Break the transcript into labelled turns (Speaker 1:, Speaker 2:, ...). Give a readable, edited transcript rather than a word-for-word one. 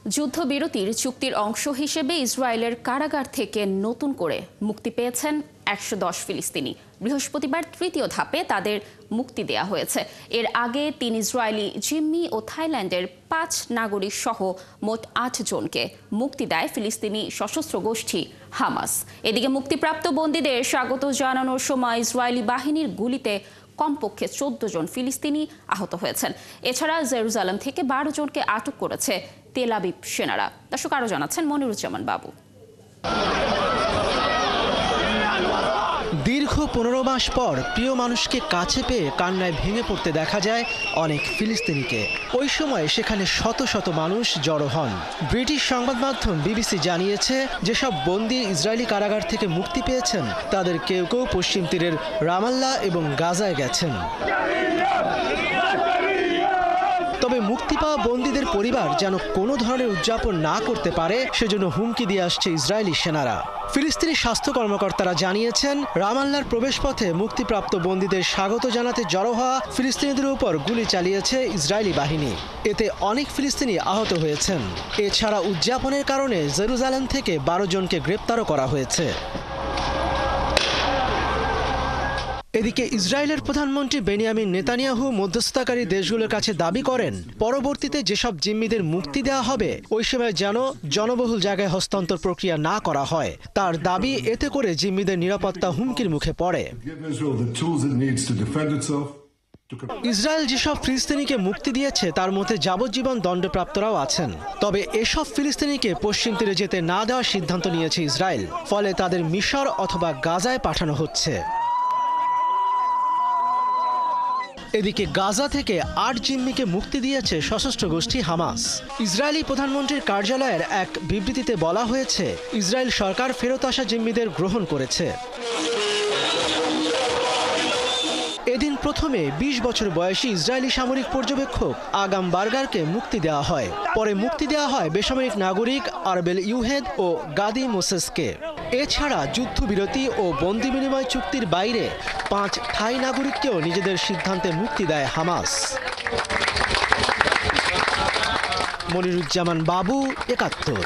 Speaker 1: যুদ্ধবিরতির চুক্তির অংশ হিসেবে ইসরায়েলের কারাগার থেকে নতুন করে মুক্তি পেয়েছেন ১১০ ফিলিস্তিনি। বৃহস্পতিবার তৃতীয় ধাপে তাদের মুক্তি দেয়া হয়েছে। এর আগে ৩ ইসরায়েলি জিম্মি ও থাইল্যান্ডের ৫ নাগরিক সহ মোট ৮ জনকে মুক্তি দেয় ফিলিস্তিনি সশস্ত্র গোষ্ঠী হামাস। এদিকে মুক্তিপ্রাপ্ত বন্দীদের স্বাগত জানানোর সময় ইসরায়েলি বাহিনীর গুলিতে কমপক্ষে ১৪ জন ফিলিস্তিনি আহত হয়েছেন। এছাড়া জেরুজালেম থেকে ১২ জনকে আটক করেছে তেল আবিব সেনারা। দর্শক আরও জানাচ্ছেন মনিরুজ্জামান বাবু।
Speaker 2: দীর্ঘ ১৫ মাস পর প্রিয় মানুষকে কাছে পেয়ে কান্নায় ভেঙে পড়তে দেখা যায় অনেক ফিলিস্তিনিকে। ওই সময় সেখানে শত শত মানুষ জড়ো হন। ব্রিটিশ সংবাদ মাধ্যম বিবিসি জানিয়েছে, যেসব বন্দী ইসরায়েলি কারাগার থেকে মুক্তি পেয়েছেন তাদের কেউ কেউ পশ্চিম তীরের রামাল্লা এবং গাজায় গেছেন। তবে মুক্তি পাওয়া বন্দীদের পরিবার যেন কোনো ধরনের উদযাপন না করতে পারে সেজন্য হুমকি দিয়ে আসছে ইসরায়েলি সেনারা। ফিলিস্তিনি স্বাস্থ্য কর্মকর্তারা জানিয়েছেন, রামাল্লার প্রবেশপথে মুক্তিপ্রাপ্ত বন্দীদের স্বাগত জানাতে জড়ো হওয়া ফিলিস্তিনিদের উপর গুলি চালিয়েছে ইসরায়েলি বাহিনী। এতে অনেক ফিলিস্তিনি আহত হয়েছেন। এছাড়া উদযাপনের কারণে জেরুজালেম থেকে ১২ জনকে গ্রেপ্তারও করা হয়েছে। এদিকে ইসরায়েলের প্রধানমন্ত্রী বেনিয়ামিন নেতানিয়াহু মধ্যস্থতাকারী দেশগুলোর কাছে দাবি করেন, পরবর্তীতে যেসব জিম্মিদের মুক্তি দেওয়া হবে ওই সময় যেন জনবহুল জায়গায় হস্তান্তর প্রক্রিয়া না করা হয়। তার দাবি, এতে করে জিম্মিদের নিরাপত্তা হুমকির মুখে পড়ে। ইসরায়েল যেসব ফিলিস্তিনিকে মুক্তি দিয়েছে তার মধ্যে যাবজ্জীবন দণ্ডপ্রাপ্তরাও আছেন। তবে এসব ফিলিস্তিনিকে পশ্চিম তীরে যেতে না দেওয়ার সিদ্ধান্ত নিয়েছে ইসরায়েল। ফলে তাদের মিশর অথবা গাজায় পাঠানো হচ্ছে। এদিকে গাজা থেকে ৮ জিম্মিকে মুক্তি দিয়েছে সশস্ত্র গোষ্ঠী হামাস। ইসরায়েলি প্রধানমন্ত্রীর কার্যালয়ের এক বিবৃতিতে বলা হয়েছে, ইসরায়েল সরকার ফেরত আসা জিম্মিদের গ্রহণ করেছে। এদিন প্রথমে ২০ বছর বয়সী ইসরায়েলি সামরিক পর্যবেক্ষক আগাম বার্গারকে মুক্তি দেওয়া হয়। পরে মুক্তি দেওয়া হয় বেসামরিক নাগরিক আরবেল ইউহেদ ও গাদি মোসেসকে। এছাড়া যুদ্ধবিরতি ও বন্দি বিনিময় চুক্তির বাইরে ৫ থাই নাগরিককেও নিজেদের সিদ্ধান্তে মুক্তি দেয় হামাস। মনিরুজ্জামান বাবু, ৭১।